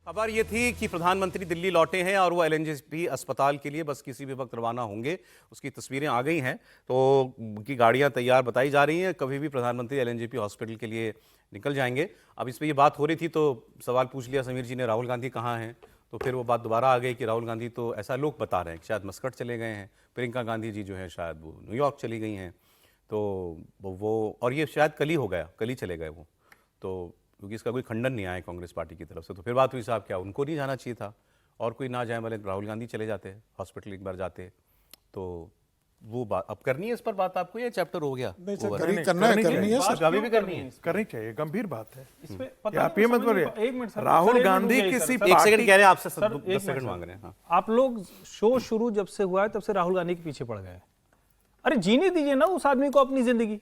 खबर ये थी कि प्रधानमंत्री दिल्ली लौटे हैं और वो एलएनजेपी अस्पताल के लिए बस किसी भी वक्त रवाना होंगे। उसकी तस्वीरें आ गई हैं, तो उनकी गाड़ियां तैयार बताई जा रही हैं। कभी भी प्रधानमंत्री एलएनजेपी हॉस्पिटल के लिए निकल जाएंगे। अब इस पर ये बात हो रही थी तो सवाल पूछ लिया समीर जी ने, राहुल गांधी कहाँ हैं? तो फिर वो बात दोबारा आ गई कि राहुल गांधी तो ऐसा लोग बता रहे हैं कि शायद मस्कट चले गए हैं, प्रियंका गांधी जी जो है शायद वो न्यूयॉर्क चली गई हैं। तो वो और ये शायद कल ही हो गया, कल ही चले गए वो, तो क्योंकि इसका कोई खंडन नहीं आया कांग्रेस पार्टी की तरफ से। तो फिर बात हुई साहब क्या उनको नहीं जाना चाहिए था और कोई ना जाए, वाले राहुल गांधी चले जाते हॉस्पिटल एक बार जाते। तो वो बात अब करनी है इस पर बात आपको, ये चैप्टर हो गया? करनी है सर, अभी भी करनी है, करनी चाहिए, गंभीर बात है। इस पे आप ये मत बोलिए राहुल गांधी किसी एक सेकंड कह रहे हैं आपसे, 10 सेकंड मांग रहे हैं। हाँ। आप लोग शो शुरू जब से हुआ है तब से राहुल गांधी के पीछे पड़ गए। अरे जीने दीजिए ना उस आदमी को अपनी जिंदगी।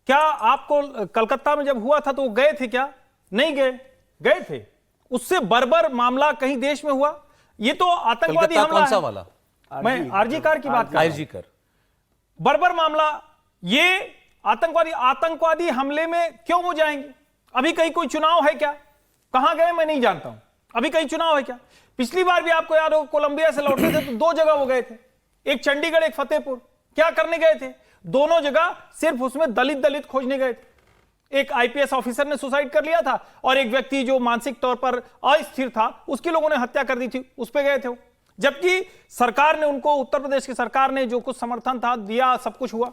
क्या आपको कलकत्ता में जब हुआ था तो गए थे क्या? नहीं गए, गए थे। उससे बर्बर मामला कहीं देश में हुआ? ये तो आतंकवादी हमला कौन सा है। वाला? मैं आरजी कार की बात कर रहा हूं। आरजी कर बर्बर मामला, ये आतंकवादी हमले में क्यों वो जाएंगे? अभी कहीं कोई चुनाव है क्या? कहां गए मैं नहीं जानता हूं। अभी कहीं चुनाव है क्या? पिछली बार भी आपको याद हो, कोलंबिया से लौटे थे तो 2 जगह वो गए थे, एक चंडीगढ़ एक फतेहपुर। क्या करने गए थे? दोनों जगह सिर्फ उसमें दलित खोजने गए थे। एक आईपीएस ऑफिसर ने सुसाइड कर लिया था और एक व्यक्ति जो मानसिक तौर पर अस्थिर था उसकी लोगों ने हत्या कर दी थी, उस पे गए थे वो। जबकि सरकार ने उनको, उत्तर प्रदेश की सरकार ने जो कुछ समर्थन था दिया, सब कुछ हुआ।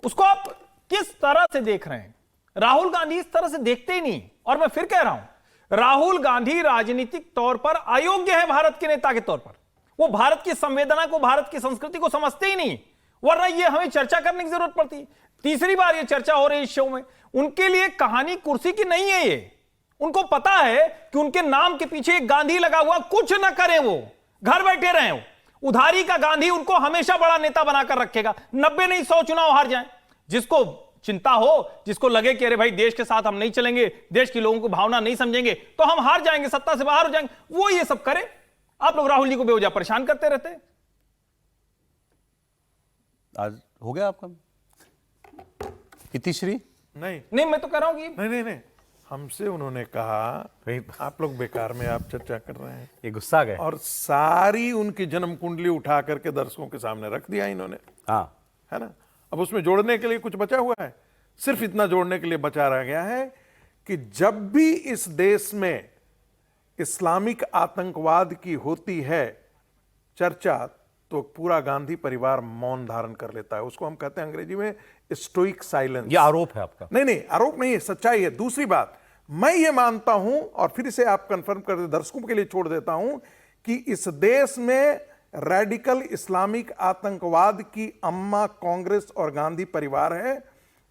उसको आप किस तरह से देख रहे हैं? राहुल गांधी इस तरह से देखते ही नहीं। और मैं फिर कह रहा हूं, राहुल गांधी राजनीतिक तौर पर अयोग्य है भारत के नेता के तौर पर। वो भारत की संवेदना को, भारत की संस्कृति को समझते ही नहीं, वरना ये हमें चर्चा करने की जरूरत पड़ती। तीसरी बार ये चर्चा हो रही है इस शो में। उनके लिए कहानी कुर्सी की नहीं है ये। उनको पता है कि उनके नाम के पीछे एक गांधी लगा हुआ, कुछ ना करें वो, घर बैठे रहे वो। उधारी का गांधी उनको हमेशा बड़ा नेता बनाकर रखेगा। 90 नहीं 100 चुनाव हार जाए। जिसको चिंता हो, जिसको लगे कि अरे भाई देश के साथ हम नहीं चलेंगे, देश के लोगों को भावना नहीं समझेंगे तो हम हार जाएंगे, सत्ता से बाहर हो जाएंगे, वो ये सब करे। आप लोग राहुल जी को बेवजह परेशान करते रहते हैं। आज हो गया आपका इतिश्री? नहीं, मैं तो कह रहा हूं कि नहीं, हमसे उन्होंने कहा आप लोग बेकार में आप चर्चा कर रहे हैं, ये गुस्सा गए और सारी उनकी जन्म कुंडली उठा करके दर्शकों के सामने रख दिया इन्होंने। हाँ, है ना? अब उसमें जोड़ने के लिए कुछ बचा हुआ है? सिर्फ इतना जोड़ने के लिए बचा रह गया है कि जब भी इस देश में इस्लामिक आतंकवाद की होती है चर्चा तो पूरा गांधी परिवार मौन धारण कर लेता है। उसको हम कहते हैं अंग्रेजी में स्टोइक साइलेंस। ये आरोप है आपका? नहीं, आरोप नहीं है, सच्चाई है। दूसरी बात, मैं ये मानता हूं और फिर इसे आप कंफर्म कर दे, दर्शकों के लिए छोड़ देता हूं कि इस देश में रेडिकल इस्लामिक आतंकवाद की अम्मा कांग्रेस और गांधी परिवार है।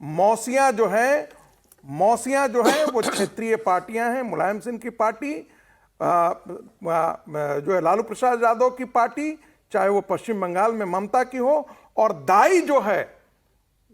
मौसियां जो है वो क्षेत्रीय पार्टियां हैं। मुलायम सिंह की पार्टी, जो है लालू प्रसाद यादव की पार्टी, चाहे वो पश्चिम बंगाल में ममता की हो, और दाई जो है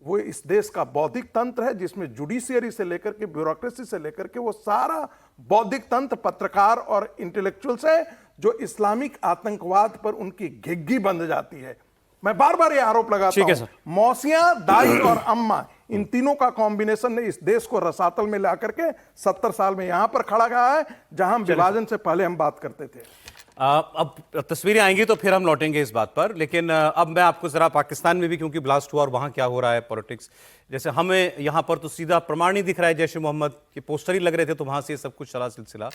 वो इस देश का बौद्धिक तंत्र है, जिसमें जुडिशियरी से लेकर के ब्यूरोक्रेसी से लेकर के वो सारा बौद्धिक तंत्र, पत्रकार और इंटेलेक्चुअल्स है जो इस्लामिक आतंकवाद पर उनकी घिग्गी बंध जाती है। मैं बार बार ये आरोप लगाता हूं, मौसियां, दाई और अम्मा, इन तीनों का कॉम्बिनेशन ने इस देश को रसातल में लाकर के 70 साल में यहां पर खड़ा गया है जहां हम विभाजन से पहले हम बात करते थे। अब तस्वीरें आएंगी तो फिर हम लौटेंगे इस बात पर, लेकिन अब मैं आपको जरा पाकिस्तान में भी, क्योंकि ब्लास्ट हुआ और वहां क्या हो रहा है पॉलिटिक्स, जैसे हमें यहां पर तो सीधा प्रमाण ही दिख रहा है, जैश ए मोहम्मद के पोस्टर ही लग रहे थे तो वहां से ये सब कुछ चला सिलसिला।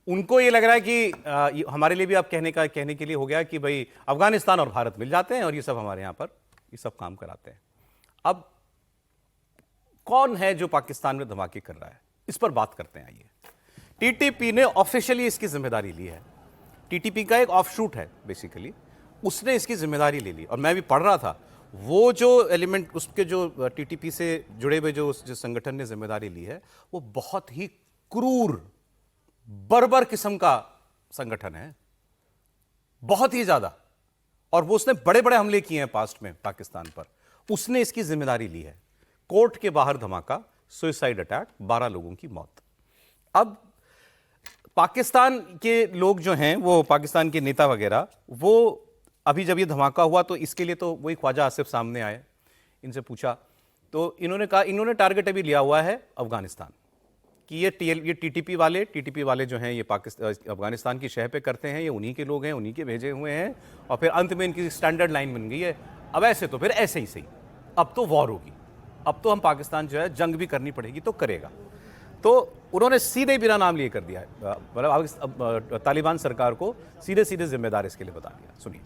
उनको ये लग रहा है कि हमारे लिए भी अब कहने के लिए हो गया कि भाई अफगानिस्तान और भारत मिल जाते हैं और ये सब हमारे यहाँ पर ये सब काम कराते हैं। अब कौन है जो पाकिस्तान में धमाके कर रहा है, इस पर बात करते हैं। आइए, टीटीपी ने ऑफिशियली इसकी जिम्मेदारी ली है। टीटीपी का एक ऑफशूट है बेसिकली, उसने इसकी जिम्मेदारी ले ली। और मैं भी पढ़ रहा था, वो जो एलिमेंट उसके जो टीटीपी से जुड़े हुए जो संगठन ने जिम्मेदारी ली है वो बहुत ही क्रूर, बर्बर किस्म का संगठन है, बहुत ही ज्यादा। और वो उसने बड़े बड़े हमले किए हैं पास्ट में पाकिस्तान पर, उसने इसकी जिम्मेदारी ली है। कोर्ट के बाहर धमाका, सुसाइड अटैक, 12 लोगों की मौत। अब पाकिस्तान के लोग जो हैं, वो पाकिस्तान के नेता वगैरह, वो अभी जब ये धमाका हुआ तो इसके लिए तो वही ख्वाजा आसिफ सामने आए, इनसे पूछा तो इन्होंने कहा, इन्होंने टारगेट अभी लिया हुआ है अफगानिस्तान। कि ये टीटीपी वाले जो हैं ये पाकिस्तान अफगानिस्तान की शह पे करते हैं, ये उन्हीं के लोग हैं, उन्हीं के भेजे हुए हैं, और फिर अंत में इनकी स्टैंडर्ड लाइन बन गई है। अब ऐसे तो फिर ऐसे ही सही, अब तो वॉर होगी, अब तो हम पाकिस्तान जो है जंग भी करनी पड़ेगी तो करेगा। तो उन्होंने सीधे बिना नाम लिए कर दिया है, मतलब तालिबान सरकार को सीधे सीधे जिम्मेदार इसके लिए बता दिया। सुनिए।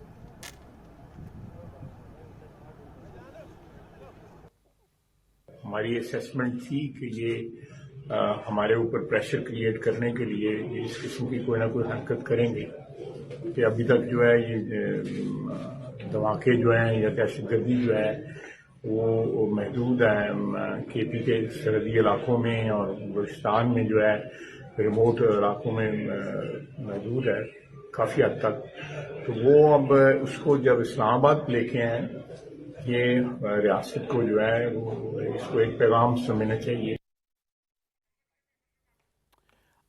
हमारी असेसमेंट थी कि ये हमारे ऊपर प्रेशर क्रिएट करने के लिए इस किस्म की कोई ना कोई हरकत करेंगे कि अभी तक जो है ये धमाके जो हैं या दहशतगर्दी जो है वो महदूद है केपी के सरहदी इलाकों में, और बलूचिस्तान में जो है रिमोट इलाकों में महदूद है काफ़ी हद तक। तो वो अब उसको जब इस्लामाबाद लेके आए, ये रियासत को जो है वो इसको एक पैगाम समझना चाहिए।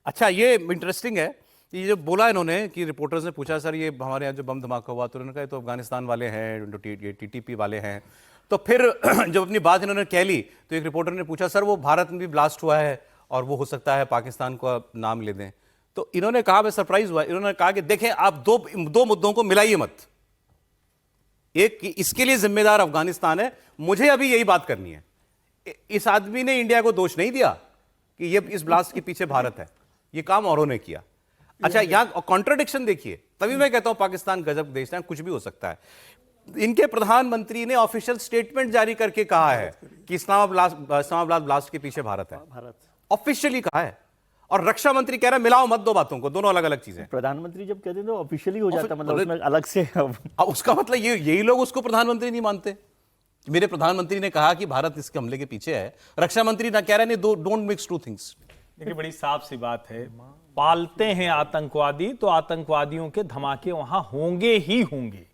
अच्छा, ये इंटरेस्टिंग है ये जो बोला इन्होंने कि रिपोर्टर्स ने पूछा सर ये हमारे यहाँ जो बम धमाका हुआ, तो उन्होंने कहा तो अफगानिस्तान वाले हैं, ये टीटीपी वाले हैं। तो फिर जब अपनी बात इन्होंने कह ली तो एक रिपोर्टर ने पूछा सर वो भारत में भी ब्लास्ट हुआ है और वो हो सकता है पाकिस्तान को नाम ले दें। तो इन्होंने कहा, मैं सरप्राइज हुआ, इन्होंने कहा कि देखें आप दो मुद्दों को मिलाइए मत, एक इसके लिए जिम्मेदार अफगानिस्तान है, मुझे अभी यही बात करनी है। इस आदमी ने इंडिया को दोष नहीं दिया कि ये इस ब्लास्ट के पीछे भारत है, ये काम औरों ने किया। अच्छा, यहां कॉन्ट्रडिक्शन देखिए, तभी मैं कहता हूं पाकिस्तान गजब देश है, कुछ भी हो सकता है। इनके प्रधानमंत्री ने ऑफिशियल स्टेटमेंट जारी करके कहा है कि इस्लामाबाद ब्लास्ट के पीछे भारत है, ऑफिशियली कहा है। और रक्षा मंत्री कह रहा है मिलाओ मत दो बातों को, दोनों अलग अलग चीजें। प्रधानमंत्री जब कहते हैं तो ऑफिशियली हो जाता है, मतलब उसमें अलग से उसका मतलब यही लोग उसको प्रधानमंत्री नहीं मानते। मेरे प्रधानमंत्री ने कहा कि भारत इसके हमले के पीछे है, रक्षा मंत्री ना कह रहे हैं डोंट मिक्स टू थिंग्स। देखिए बड़ी साफ सी बात है, पालते हैं आतंकवादी तो आतंकवादियों के धमाके वहां होंगे ही होंगे।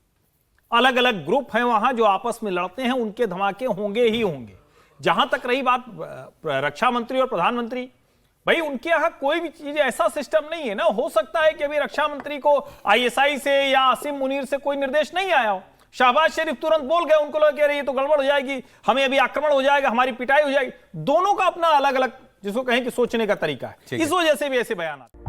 अलग अलग ग्रुप हैं वहां जो आपस में लड़ते हैं, उनके धमाके होंगे ही होंगे। जहां तक रही बात रक्षा मंत्री और प्रधानमंत्री, भाई उनके यहां कोई भी चीज ऐसा सिस्टम नहीं है ना। हो सकता है कि अभी रक्षा मंत्री को आईएसआई से या आसिम मुनीर से कोई निर्देश नहीं आया हो, शहबाज शरीफ तुरंत बोल गए, उनको लगा कि ये तो गड़बड़ हो जाएगी, हमें अभी आक्रमण हो जाएगा, हमारी पिटाई हो जाएगी। दोनों का अपना अलग अलग जिसको कहें कि सोचने का तरीका है, इस वजह से भी ऐसे बयान आते हैं।